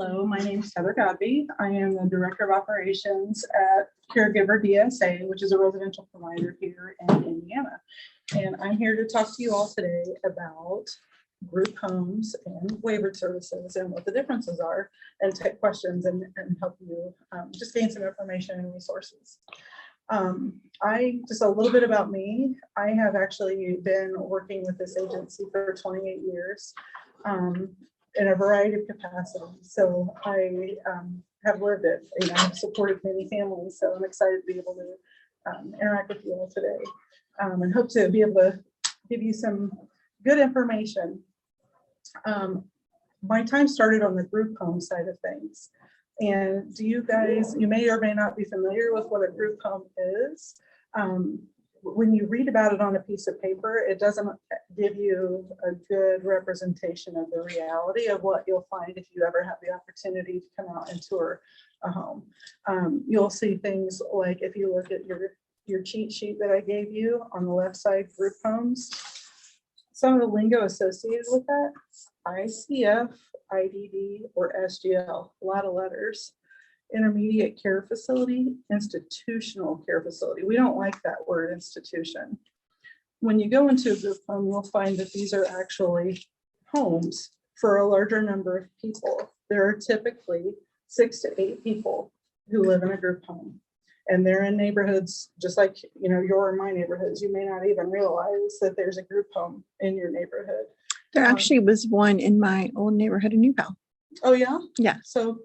Hello, my name is Heather Godby. I am the Director of Operations at Caregiver DSA, which is a residential provider here in Indiana. And I'm here to talk to you all today about group homes and waiver services and what the differences are, and take questions and help you just gain some information and resources. Just a little bit about me. I have actually been working with this agency for 28 years. In a variety of capacities. So I have lived it, I've supported many families, so I'm excited to be able to interact with you all today and hope to be able to give you some good information. My time started on the group home side of things. And do you guys, you may or may not be familiar with what a group home is. When you read about it on a piece of paper, it doesn't give you a good representation of the reality of what you'll find if you ever have the opportunity to come out and tour a home. You'll see things like, if you look at your cheat sheet that I gave you on the left side, group homes, some of the lingo associated with that, ICF, IDD, or SGL, a lot of letters. Intermediate care facility, institutional care facility. We don't like that word, institution. When you go into a group home, you'll find that these are actually homes for a larger number of people. There are typically 6 to 8 people who live in a group home, and they're in neighborhoods just like your and my neighborhoods. You may not even realize that there's a group home in your neighborhood. There actually was one in my old neighborhood in New Pal. Oh yeah? Yeah. So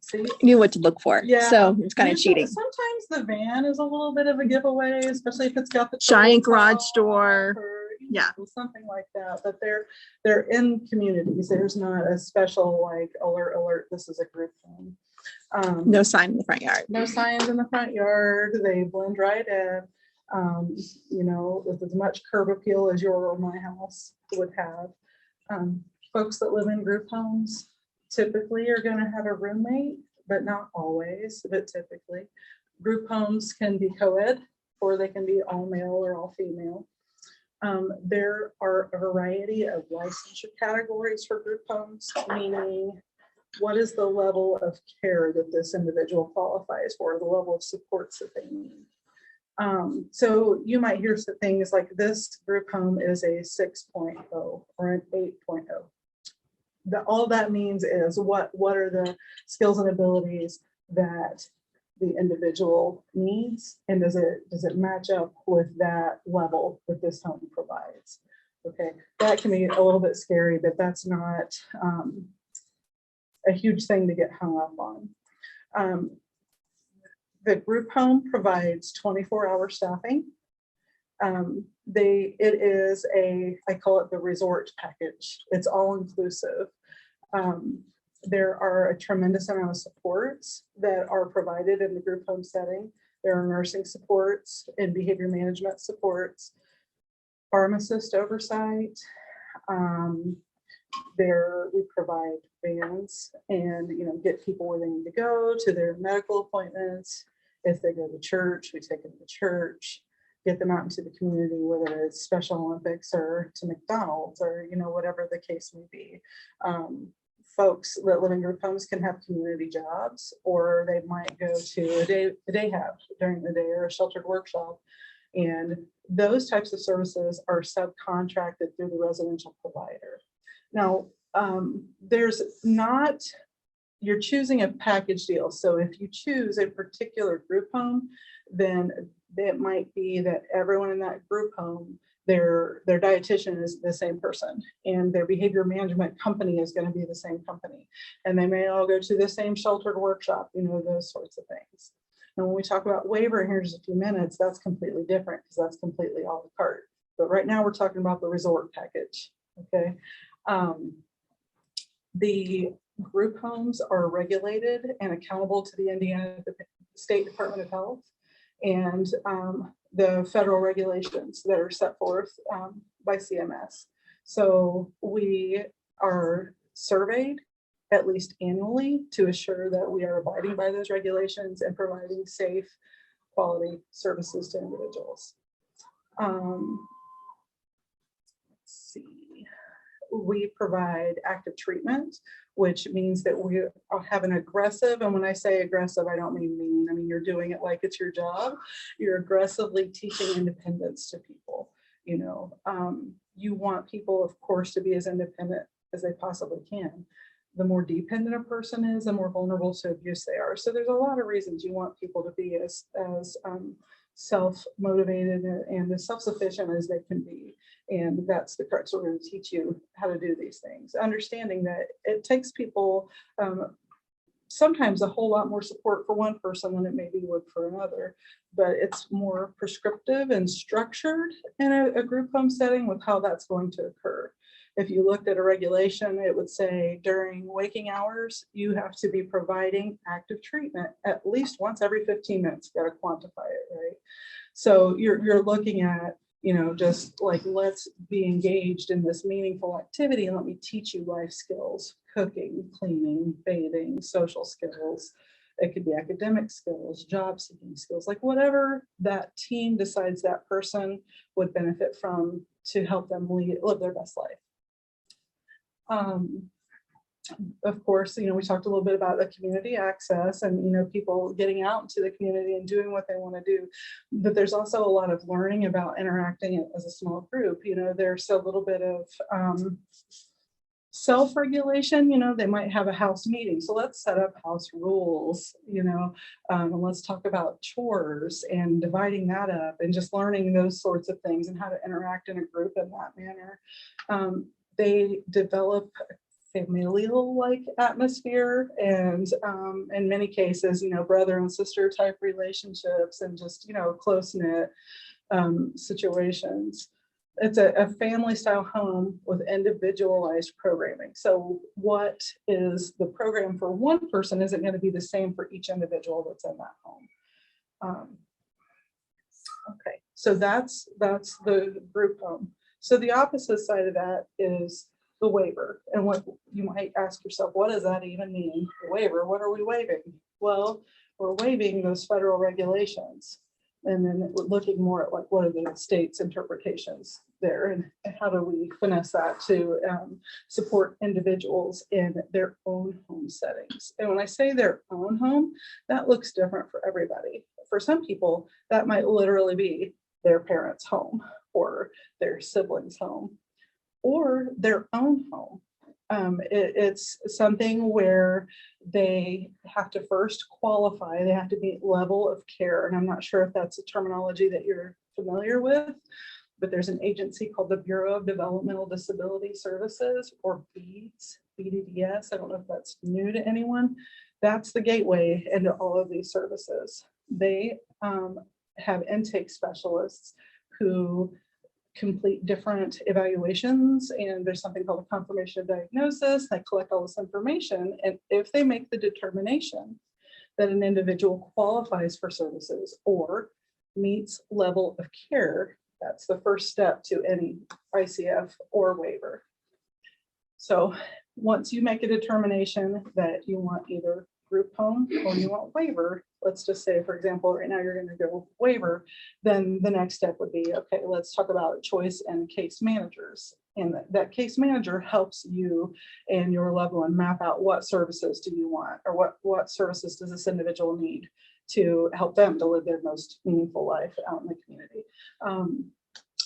see, knew what to look for. Yeah. So it's kind of cheating. Sometimes the van is a little bit of a giveaway, especially if it's got the giant garage door. Yeah, something like that. But they're in communities. There's not a special like alert. This is a group home. No sign in the front yard. No signs in the front yard. They blend right in. With as much curb appeal as your or my house would have. Folks that live in group homes typically are going to have a roommate, but not always, but typically. Group homes can be co-ed, or they can be all male or all female. There are a variety of licensure categories for group homes, meaning what is the level of care that this individual qualifies for, the level of supports that they need. So you might hear some things like this group home is a 6.0 or an 8.0. All that means is what are the skills and abilities that the individual needs, and does it match up with that level that this home provides? Okay, that can be a little bit scary, but that's not a huge thing to get hung up on. The group home provides 24-hour staffing. It is I call it the resort package. It's all inclusive. There are a tremendous amount of supports that are provided in the group home setting. There are nursing supports and behavior management supports, pharmacist oversight. We provide vans and get people where they need to go to their medical appointments. If they go to church, we take them to church, get them out into the community, whether it's Special Olympics or to McDonald's or whatever the case may be. Folks that live in group homes can have community jobs, or they might go to a day have during the day, or a sheltered workshop. And those types of services are subcontracted through the residential provider. Now, you're choosing a package deal. So if you choose a particular group home, then it might be that everyone in that group home, their dietitian is the same person, and their behavior management company is going to be the same company, and they may all go to the same sheltered workshop, those sorts of things. And when we talk about waiver here in just a few minutes, that's completely different, because that's completely a la carte. But right now we're talking about the resort package. Okay. The group homes are regulated and accountable to the Indiana State Department of Health and the federal regulations that are set forth by CMS. So we are surveyed at least annually to assure that we are abiding by those regulations and providing safe, quality services to individuals. Let's see. we provide active treatment, which means that we have an aggressive, and when I say aggressive, I don't mean mean. I mean, you're doing it like it's your job. You're aggressively teaching independence to people. You know, you want people, of course, to be as independent as they possibly can. The more dependent a person is, the more vulnerable to abuse they are. So there's a lot of reasons you want people to be as self-motivated and as self-sufficient as they can be. And that's the crux. We're going to teach you how to do these things, understanding that it takes people sometimes a whole lot more support for one person than it maybe would for another, but it's more prescriptive and structured in a group home setting with how that's going to occur. If you looked at a regulation, it would say during waking hours, you have to be providing active treatment at least once every 15 minutes. Got to quantify it, right? So you're looking at, you know, just like, let's be engaged in this meaningful activity and let me teach you life skills, cooking, cleaning, bathing, social skills. It could be academic skills, job seeking skills, like whatever that team decides that person would benefit from to help them live their best life. Of course, you know, we talked a little bit about the community access and, you know, people getting out into the community and doing what they want to do. But there's also a lot of learning about interacting as a small group. You know, there's a little bit of self-regulation. You know, they might have a house meeting. So let's set up house rules, you know, and let's talk about chores and dividing that up and just learning those sorts of things and how to interact in a group in that manner. They develop familial-like atmosphere and in many cases, you know, brother and sister type relationships and just, you know, close-knit situations. It's a family style home with individualized programming. So what is the program for one person isn't going to be the same for each individual that's in that home. Okay, so that's the group home. So the opposite side of that is the waiver. And what you might ask yourself, what does that even mean? The waiver, what are we waiving? Well, we're waiving those federal regulations. And then we're looking more at like, what are the state's interpretations there and how do we finesse that to support individuals in their own home settings. And when I say their own home, that looks different for everybody. For some people, that might literally be their parents' home or their siblings' home or their own home. It's something where they have to first qualify, they have to meet level of care. And I'm not sure if that's a terminology that you're familiar with, but there's an agency called the Bureau of Developmental Disability Services, or BEDS, BDDS. I don't know if that's new to anyone. That's the gateway into all of these services. They have intake specialists who complete different evaluations, and there's something called a confirmation of diagnosis. They collect all this information, and if they make the determination that an individual qualifies for services or meets level of care, that's the first step to any ICF or waiver. So once you make a determination that you want either group home or you want waiver, let's just say, for example, right now you're going to go waiver, then the next step would be, okay, let's talk about choice and case managers. And that case manager helps you and your loved one map out what services do you want, or what services does this individual need to help them to live their most meaningful life out in the community.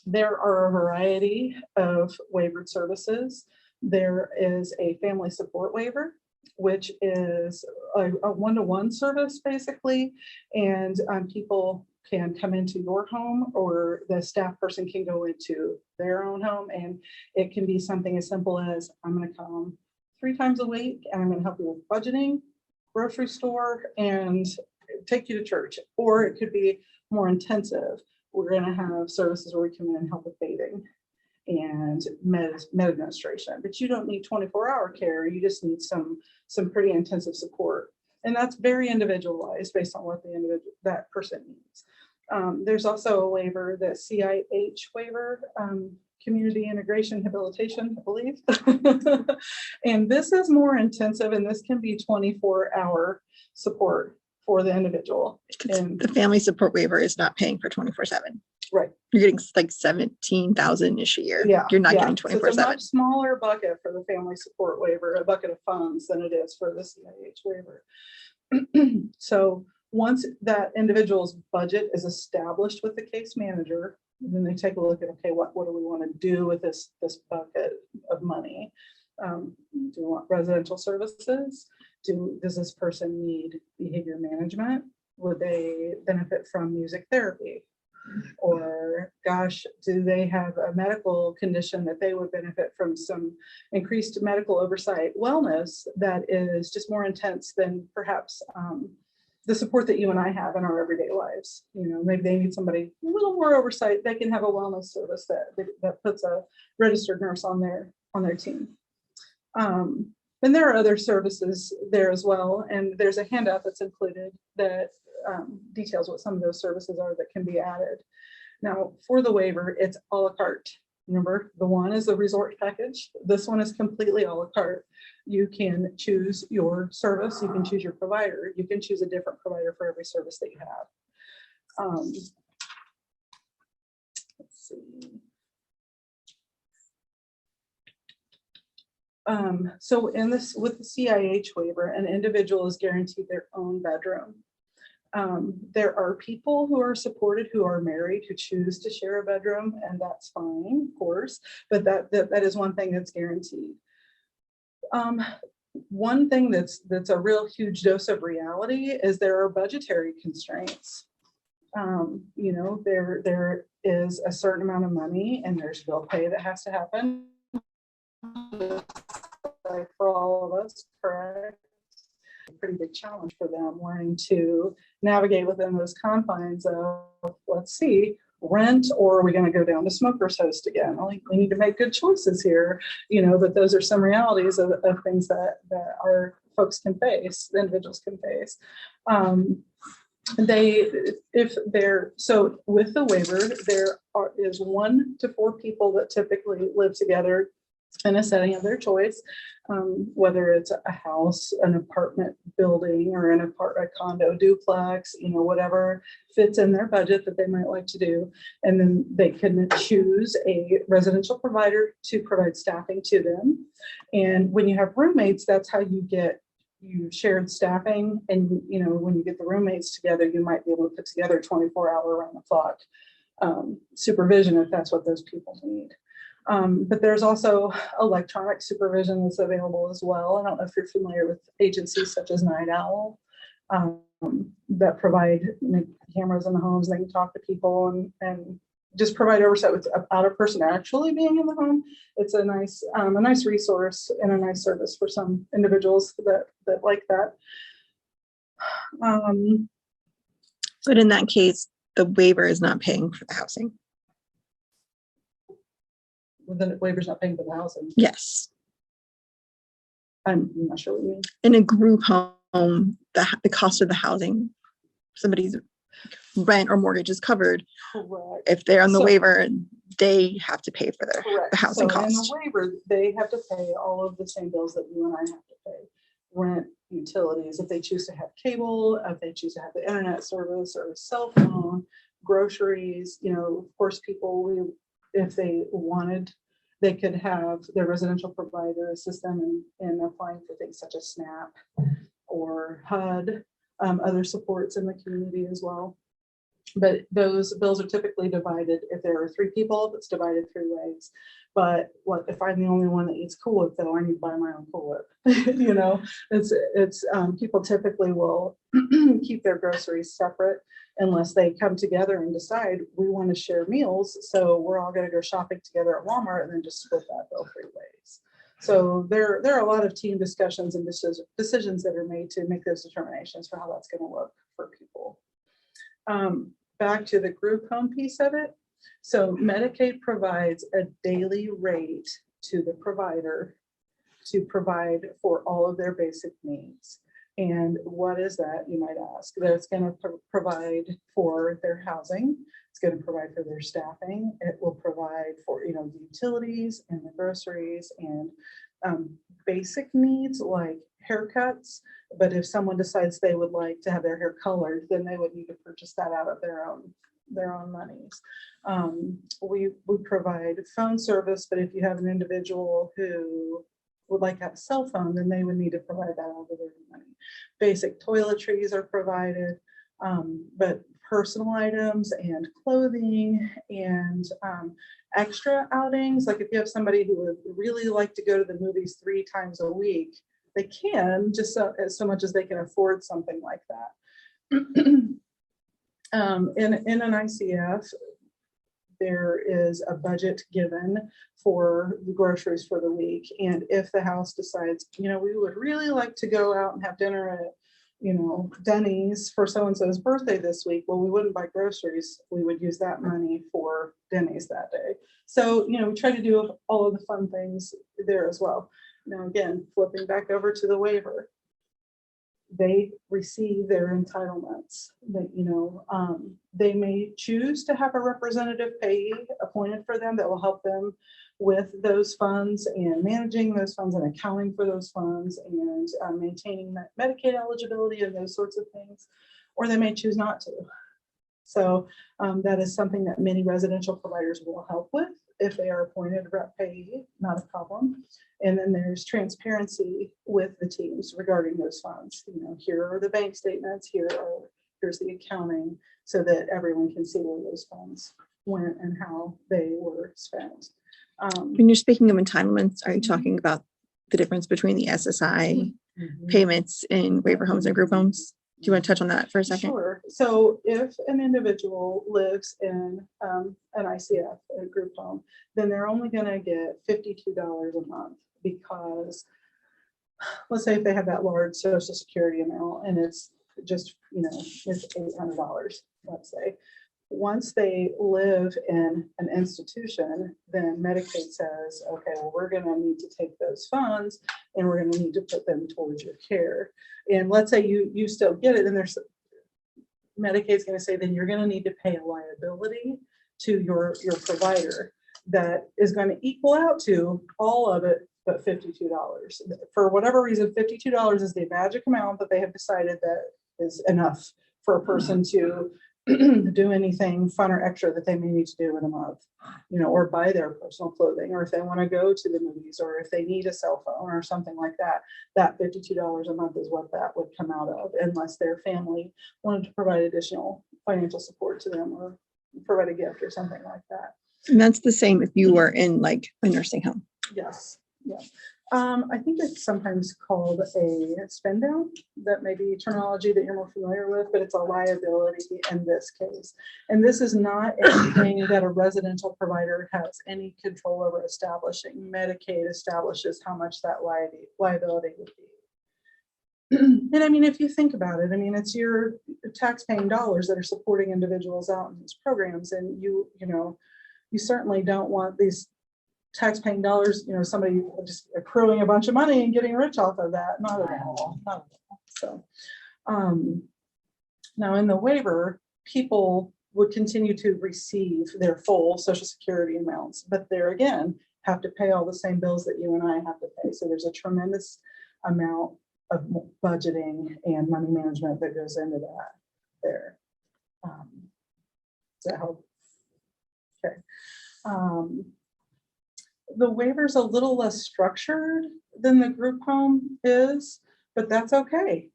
There are a variety of waivered services. There is a family support waiver, which is a one-to-one service basically, and people can come into your home or the staff person can go into their own home, and it can be something as simple as, I'm going to come 3 times a week and I'm going to help you with budgeting, grocery store, and take you to church. Or it could be more intensive. We're going to have services where we come in and help with bathing and med administration, but you don't need 24-hour care. You just need some pretty intensive support, and that's very individualized based on what that person needs. There's also a waiver, the CIH waiver, community integration habilitation, I believe. And this is more intensive, and this can be 24-hour support for the individual. And the family support waiver is not paying for 24/7. Right. You're getting like 17,000-ish a year. Yeah. You're not yeah. getting So 24/7. it's a much smaller bucket for the family support waiver, a bucket of funds, than it is for the CIH waiver. So once that individual's budget is established with the case manager, then they take a look at, okay, what do we want to do with this bucket of money? Do we want residential services? Does this person need behavior management? Would they benefit from music therapy? Or gosh, do they have a medical condition that they would benefit from some increased medical oversight wellness that is just more intense than perhaps the support that you and I have in our everyday lives? You know, maybe they need somebody a little more oversight. They can have a wellness service that puts a registered nurse on their team. And there are other services there as well. And there's a handout that's included that details what some of those services are that can be added. Now, for the waiver, it's a la carte. Remember, the one is the resort package. This one is completely a la carte. You can choose your service. You can choose your provider. You can choose a different provider for every service that you have. Let's see. So in this, with the CIH waiver, an individual is guaranteed their own bedroom. There are people who are supported who are married who choose to share a bedroom, and that's fine, of course, but that is one thing that's guaranteed. One thing that's a real huge dose of reality is there are budgetary constraints. You know, there is a certain amount of money and there's bill pay that has to happen. Like for all of us, correct? A pretty big challenge for them learning to navigate within those confines of, let's see, rent, or are we going to go down to smoker's host again? We need to make good choices here, you know, but those are some realities of things that our folks can face, the individuals can face. So with the waiver, there is 1 to 4 people that typically live together in a setting of their choice, whether it's a house, an apartment building, or a condo duplex, you know, whatever fits in their budget that they might like to do. And then they can choose a residential provider to provide staffing to them. And when you have roommates, that's how you shared staffing. And, you know, when you get the roommates together, you might be able to put together 24-hour around the clock supervision if that's what those people need. But there's also electronic supervision that's available as well. I don't know if you're familiar with agencies such as Night Owl that provide cameras in the homes. They can talk to people and just provide oversight without a person actually being in the home. It's a nice resource and a nice service for some individuals that like that. But in that case, the waiver is not paying for the housing. The waiver's not paying for the housing. Yes. I'm not sure what you mean. In a group home, the cost of the housing, somebody's rent or mortgage is covered. Correct. If they're on the waiver, they have to pay for the housing cost. In the waiver, they have to pay all of the same bills that you and I have to pay. Rent, utilities, if they choose to have cable, if they choose to have the internet service or a cell phone, groceries, you know, of course, people, if they wanted, they could have their residential provider assist them in applying for things such as SNAP or HUD, other supports in the community as well. But those bills are typically divided. If there are 3 people, it's divided 3 ways. But what if I'm the only one that eats Cool Whip, though? I need to buy my own Cool Whip. You know, it's people typically will keep their groceries separate unless they come together and decide we want to share meals. So we're all going to go shopping together at Walmart and then just split that bill 3 ways. So there are a lot of team discussions and decisions that are made to make those determinations for how that's going to look for people. Back to the group home piece of it. So Medicaid provides a daily rate to the provider to provide for all of their basic needs. And what is that, you might ask? That's going to provide for their housing. It's going to provide for their staffing. It will provide for, you know, the utilities and the groceries and basic needs like haircuts. But if someone decides they would like to have their hair colored, then they would need to purchase that out of their own monies. We provide phone service, but if you have an individual who would like to have a cell phone, then they would need to provide that out of their own money. Basic toiletries are provided, but personal items and clothing and extra outings, like if you have somebody who would really like to go to the movies 3 times a week, they can, just so much as they can afford something like that. In an ICF, there is a budget given for the groceries for the week. And if the house decides, we would really like to go out and have dinner at, Denny's for so-and-so's birthday this week, well, we wouldn't buy groceries. We would use that money for Denny's that day. So, we try to do all of the fun things there as well. Now, again, flipping back over to the waiver, they receive their entitlements. They may choose to have a representative payee appointed for them that will help them with those funds and managing those funds and accounting for those funds and maintaining that Medicaid eligibility and those sorts of things, or they may choose not to. So that is something that many residential providers will help with if they are appointed rep payee, not a problem. And then there's transparency with the teams regarding those funds. Here are the bank statements, here's the accounting, so that everyone can see where those funds went and how they were spent. When you're speaking of entitlements, are you talking about the difference between the SSI payments in waiver homes and group homes? Do you want to touch on that for a second? Sure. So if an individual lives in an ICF, a group home, then they're only going to get $52 a month, because let's say if they have that large Social Security amount and it's just, it's $800, let's say. Once they live in an institution, then Medicaid says, okay, well, we're going to need to take those funds and we're going to need to put them towards your care. And let's say you still get it, and there's Medicaid's going to say, then you're going to need to pay a liability to your provider that is going to equal out to all of it but $52. For whatever reason, $52 is the magic amount that they have decided that is enough for a person to do anything fun or extra that they may need to do in a month, or buy their personal clothing, or if they want to go to the movies, or if they need a cell phone or something like that. That $52 a month is what that would come out of, unless their family wanted to provide additional financial support to them or provide a gift or something like that. And that's the same if you were in like a nursing home. Yes. Yeah. I think it's sometimes called a spend down. That may be terminology that you're more familiar with, but it's a liability in this case. And this is not anything that a residential provider has any control over establishing. Medicaid establishes how much that liability would be. And I mean, if you think about it, I mean, it's your tax-paying dollars that are supporting individuals out in these programs, and you certainly don't want these tax-paying dollars, somebody just accruing a bunch of money and getting rich off of that. Not at all. Not at all. So now in the waiver, people would continue to receive their full Social Security amounts, but there again have to pay all the same bills that you and I have to pay. So there's a tremendous amount of budgeting and money management that goes into that there. Does that help? Okay. The waiver is a little less structured than the group home is, but that's okay.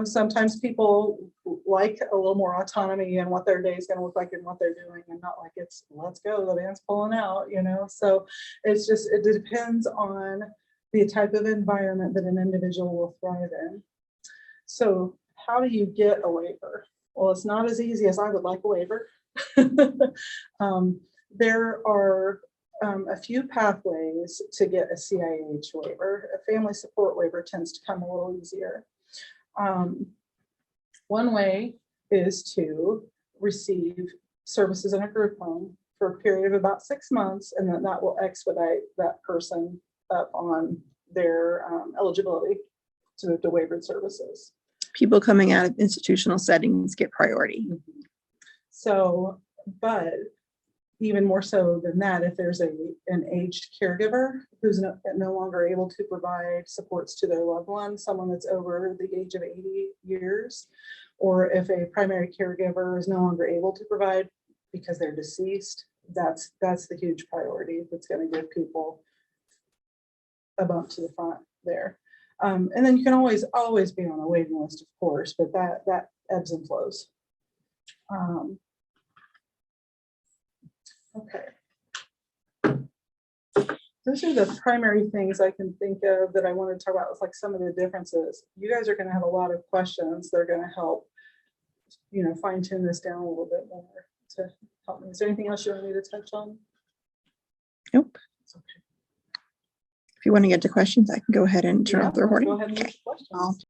Sometimes people like a little more autonomy in what their day is going to look like and what they're doing, and not like it's let's go, the band's pulling out, So it depends on the type of environment that an individual will thrive in. So how do you get a waiver? Well, it's not as easy as I would like a waiver. There are a few pathways to get a CIH waiver. A family support waiver tends to come a little easier. One way is to receive services in a group home for a period of about 6 months, and then that will expedite that person up on their eligibility to the waivered services. People coming out of institutional settings get priority. Mm-hmm. So, but even more so than that, if there's an aged caregiver who's no longer able to provide supports to their loved one, someone that's over the age of 80 years, or if a primary caregiver is no longer able to provide because they're deceased, that's the huge priority that's gonna give people a bump to the front there. And then you can always be on a waiting list, of course, but that ebbs and flows. Okay. Those are the primary things I can think of that I want to talk about, with like some of the differences. You guys are going to have a lot of questions that are going to help, fine tune this down a little bit more to help me. Is there anything else you want me to touch on? Nope. It's okay. If you want to get to questions, I can go ahead and turn Yeah, off the let's recording. go ahead and Okay. get to questions. I'll